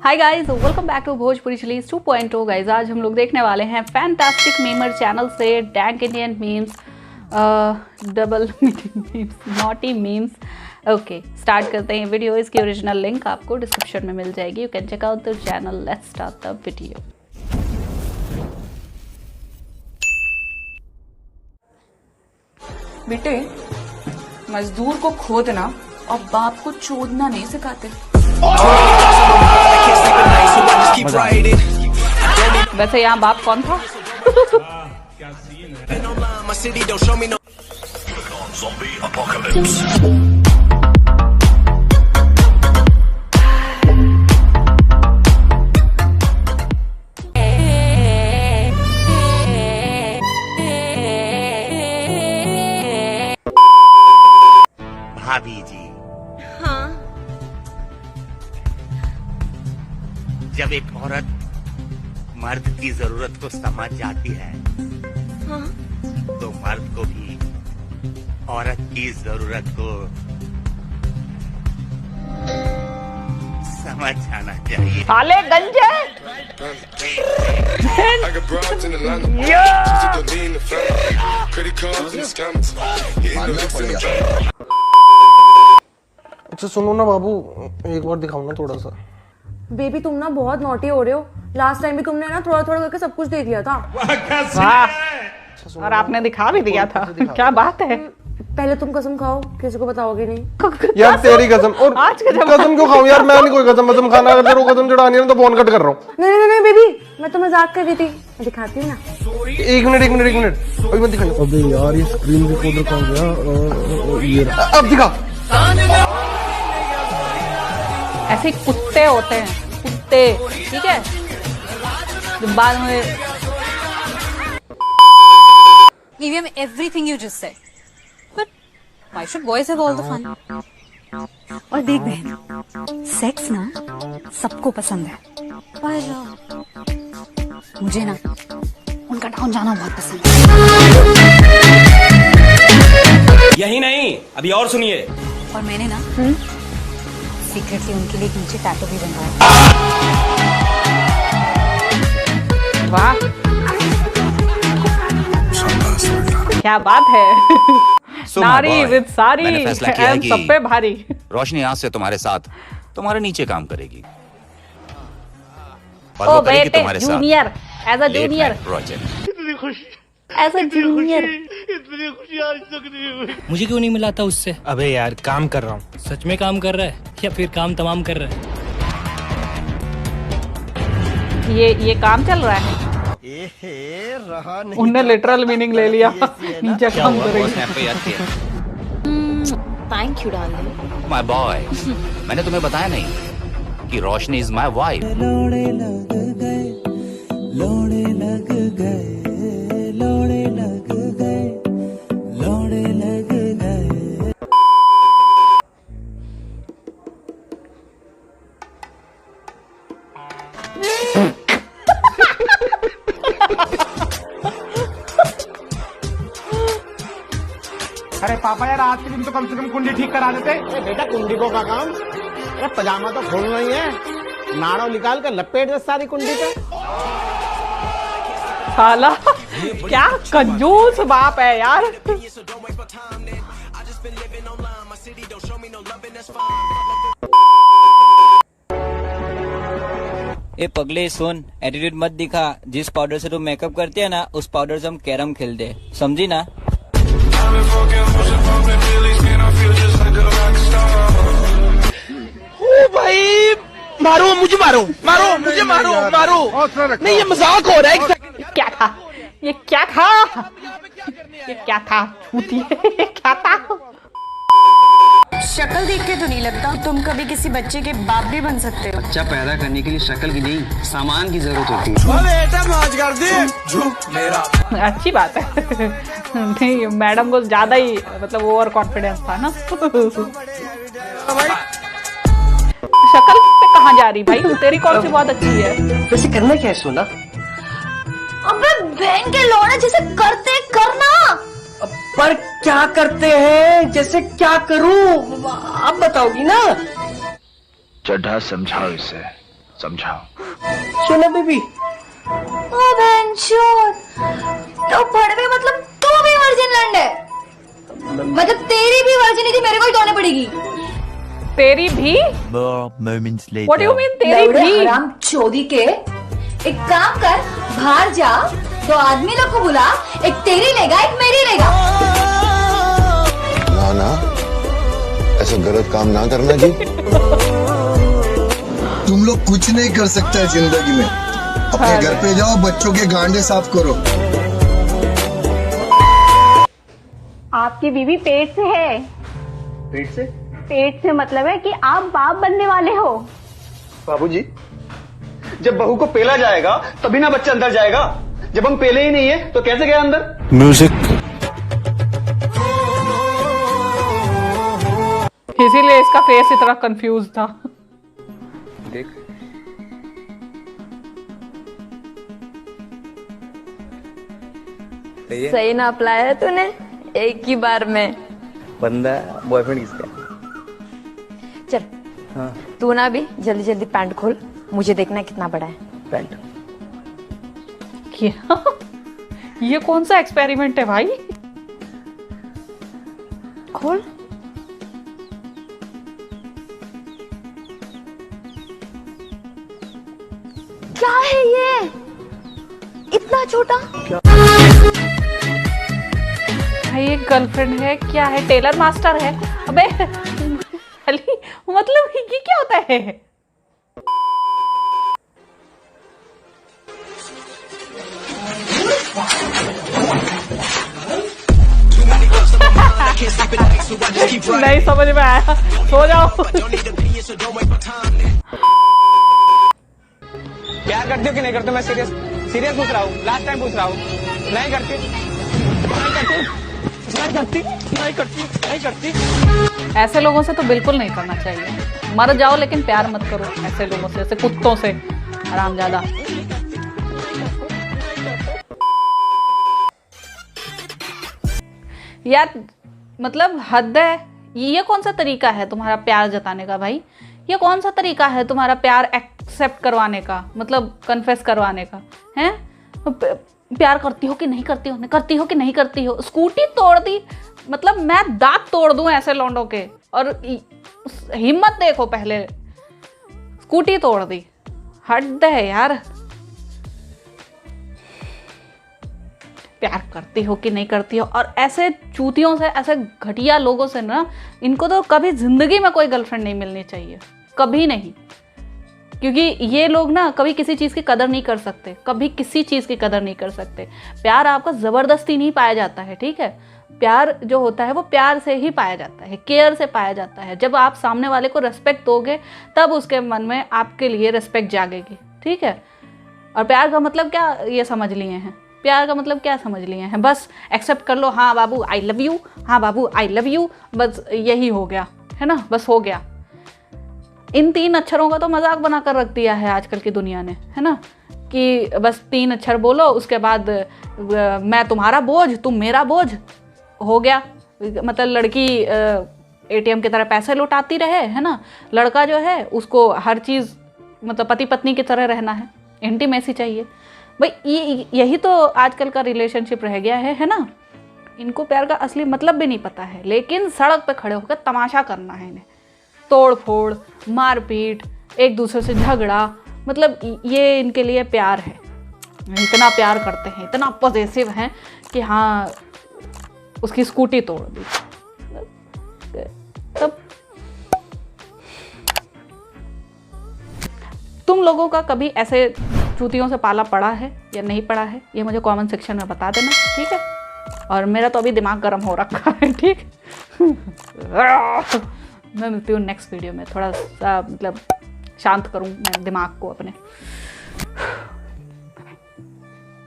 Hi guys, welcome back to Bhojpuri chillies 2.0। Guys आज हम लोग देखने वाले हैं फैंटास्टिक मीमर चैनल से dank Indian memes, double memes, naughty memes. Okay, start करते हैं वीडियो। इसकी ओरिजिनल लिंक आपको डिस्क्रिप्शन में मिल जाएगी। You can check out the channel. Let's start the video. बेटे, मजदूर को खोदना और बाप को चोदना नहीं सिखाते। वैसे यहाँ बाप कौन था? भाभी जी, हाँ। जब एक औरत मर्द की जरूरत को समझ जाती है, हाँ। तो मर्द को भी औरत की जरूरत को समझ जाना चाहिए। साले गंजे। I got broads in Atlanta. Just to lean the family. Credit cards and the scammers. Hitting the licks in the van. अच्छा सुनो ना बाबू, एक बार दिखाओ ना थोड़ा सा। बेबी तुम ना बहुत नॉटी हो रहे हो। लास्ट टाइम भी तुमने ना थोड़ा थोड़ा करके सब कुछ दे दिया था। वाह, और आपने दिखा भी दिया था। क्या बात है। पहले तुम कसम खाओ, किसी को बताओगे नहीं। यार तेरी कसम। और आज कसम क्यों खाऊं यार? मैं नहीं कोई कसम खाना। अगर तेरे को कसम चढ़ानी है ना तो फोन कट कर रहा हूँ। नहीं बेबी, मैं तो मजाक कर रही थी। मैं दिखाती हूँ ना। एक मिनट अभी मत दिखाना। अबे यार ये स्क्रीन रिकॉर्डर कहाँ गया? ये अब दिखा। ऐसे कुत्ते होते हैं, कुत्ते, ठीक है, जो बाद में Give him everything you just said. But why should boys have all the fun? और देख बहन, सेक्स ना सबको पसंद है, पर मुझे ना उनका डाउन जाना बहुत पसंद है। यही नहीं, अभी और सुनिए। और मैंने ना सीक्रेटली उनके लिए एक नीचे टैटू भी बनवाया। वाह, क्या बात है। नारी विद सारी मैंने फैसला किया है एंड कि सब पे भारी। रोशनी आज से तुम्हारे साथ तुम्हारे नीचे काम करेगी और ओ वो करेगी बेटे, तुम्हारे साथ junior, as a late junior, night project. As a junior. मुझे क्यों नहीं मिला था उससे? अबे यार, काम कर रहा हूँ। सच में काम कर रहा है या फिर काम तमाम कर रहा है? ये काम चल रहा है। उनने लिटरल मीनिंग ले लिया। नीचे काम करेगी। Thank you darling. My boy, मैंने तुम्हें बताया नहीं कि रोशनी इज माय वाइफ। अरे पापा यार, आज के दिन तो कम से कम कुंडी ठीक करा देते। बेटा कुंडी को का काम? अरे पजामा तो खोलना ही है। नाड़ो निकाल कर लपेट दे सारी कुंडी पे। साला क्या कंजूस बाप है यार। ए पगले सुन, एटीट्यूड मत दिखा। जिस पाउडर से तू मेकअप करती है ना, उस पाउडर से हम कैरम खेलते, समझी ना? ओ भाई, मारो मुझे, मारो मुझे, मारो। नहीं, ये मजाक हो रहा है। क्या था ये? क्या था ये? क्या था? छूती है। क्या था? शक्ल देख के तो नहीं लगता तुम कभी किसी बच्चे के बाप भी बन सकते हो। बच्चा पैदा करने के लिए शक्ल की नहीं, सामान की जरूरत होती है। बेटा मौज कर दे। अच्छी बात है। नहीं, मैडम को ज्यादा ही मतलब ओवर कॉन्फिडेंस था ना। शक्ल पे कहाँ जा रही भाई? तेरी कौन सी बहुत अच्छी है? वैसे करना क्या है सोना? अबे बहन के लौड़े जैसे करते करना। पर क्या करते हैं? जैसे क्या करूं? आप बताओगी ना। चड्ढा समझाओ इसे। समझा? सोना बेबी, ओ बेंचोद, तो भड़वे मतलब तू भी वर्जिन लैंड है? मतलब तेरी भी वर्जिनिटी मेरे को ही तोड़नी पड़ेगी? तेरी भी? What do you mean तेरी भी? हराम चोदी के, एक काम कर, बाहर जा, 2 आदमी लोग को बुला, एक तेरी लेगा, एक मेरी लेगा। ना ना, ऐसा गलत काम ना करना जी। तुम लोग कुछ नहीं कर सकते है जिंदगी में। अपने घर पे जाओ, बच्चों के गांडे साफ करो। आपकी बीवी पेट से है। पेट से? पेट से मतलब है कि आप बाप बनने वाले हो। बाबूजी, जब बहू को पेला जाएगा तभी ना बच्चा अंदर जाएगा। जब हम पेले ही नहीं है तो कैसे गया अंदर? म्यूजिक। इसीलिए इसका फेस इतना कंफ्यूज था। देख, सही ना अप्लाई है तूने एक ही बार में। बंदा बॉयफ्रेंड किसका? चल हाँ। तू ना भी जल्दी जल्दी पैंट खोल, मुझे देखना है कितना बड़ा है पैंट। क्या? ये कौन सा एक्सपेरिमेंट है भाई? खोल। क्या है ये? इतना छोटा? भाई ये गर्लफ्रेंड है क्या है? टेलर मास्टर है? अबे अली, मतलब ये क्या होता है? नहीं समझ में आया, सो जाओ। प्यार करते हो कि नहीं करते? मैं सीरियस पूछ रहा हूँ, लास्ट टाइम पूछ रहा हूँ। नहीं करती। ऐसे लोगों से तो बिल्कुल नहीं करना चाहिए। मर जाओ लेकिन प्यार मत करो ऐसे लोगों से, ऐसे कुत्तों से, हरामजादा। यार मतलब हद है। ये कौन सा तरीका है तुम्हारा प्यार जताने का भाई? ये कौन सा तरीका है तुम्हारा प्यार एक्सेप्ट करवाने का, मतलब कन्फेस करवाने का? हैं? प्यार करती हो कि नहीं करती हो? करती हो कि नहीं करती हो? स्कूटी तोड़ दी, मतलब मैं दांत तोड़ दूं ऐसे लौंडों के। और हिम्मत देखो, पहले स्कूटी तोड़ दी। हद है यार। प्यार करती हो कि नहीं करती हो? और ऐसे चूतियों से, ऐसे घटिया लोगों से ना, इनको तो कभी जिंदगी में कोई गर्लफ्रेंड नहीं मिलनी चाहिए, कभी नहीं। क्योंकि ये लोग ना कभी किसी चीज़ की कदर नहीं कर सकते, कभी किसी चीज़ की कदर नहीं कर सकते। प्यार आपका ज़बरदस्ती नहीं पाया जाता है, ठीक है? प्यार जो होता है वो प्यार से ही पाया जाता है, केयर से पाया जाता है। जब आप सामने वाले को रेस्पेक्ट दोगे तब उसके मन में आपके लिए रेस्पेक्ट जागेगी, ठीक है? और प्यार का मतलब क्या ये समझ लिए हैं? प्यार का मतलब क्या समझ लिए हैं? बस एक्सेप्ट कर लो, हाँ बाबू आई लव यू, हाँ बाबू आई लव यू, बस यही हो गया है ना, बस हो गया। इन 3 अक्षरों का तो मजाक बना कर रख दिया है आजकल की दुनिया ने, है ना, कि बस 3 अक्षर बोलो, उसके बाद मैं तुम्हारा बोझ, तुम मेरा बोझ, हो गया। मतलब लड़की ATM की तरह पैसे लौटाती रहे, है ना, लड़का जो है उसको हर चीज़ मतलब पति पत्नी की तरह रहना है, इंटीमेसी चाहिए भाई। यही तो आजकल का रिलेशनशिप रह गया है ना। इनको प्यार का असली मतलब भी नहीं पता है, लेकिन सड़क पे खड़े होकर तमाशा करना है इन्हें, तोड़ फोड़, मारपीट, एक दूसरे से झगड़ा, मतलब ये इनके लिए प्यार है। इतना प्यार करते हैं, इतना पॉजिटिव हैं कि हाँ उसकी स्कूटी तोड़ दी। तब तुम लोगों का कभी ऐसे चूतियों से पाला पड़ा है या नहीं पड़ा है, ये मुझे कमेंट सेक्शन में बता देना, ठीक है? और मेरा तो अभी दिमाग गर्म हो रखा है, ठीक। मैं मिलती हूँ नेक्स्ट वीडियो में, थोड़ा सा मतलब शांत करूँ मैं दिमाग को अपने।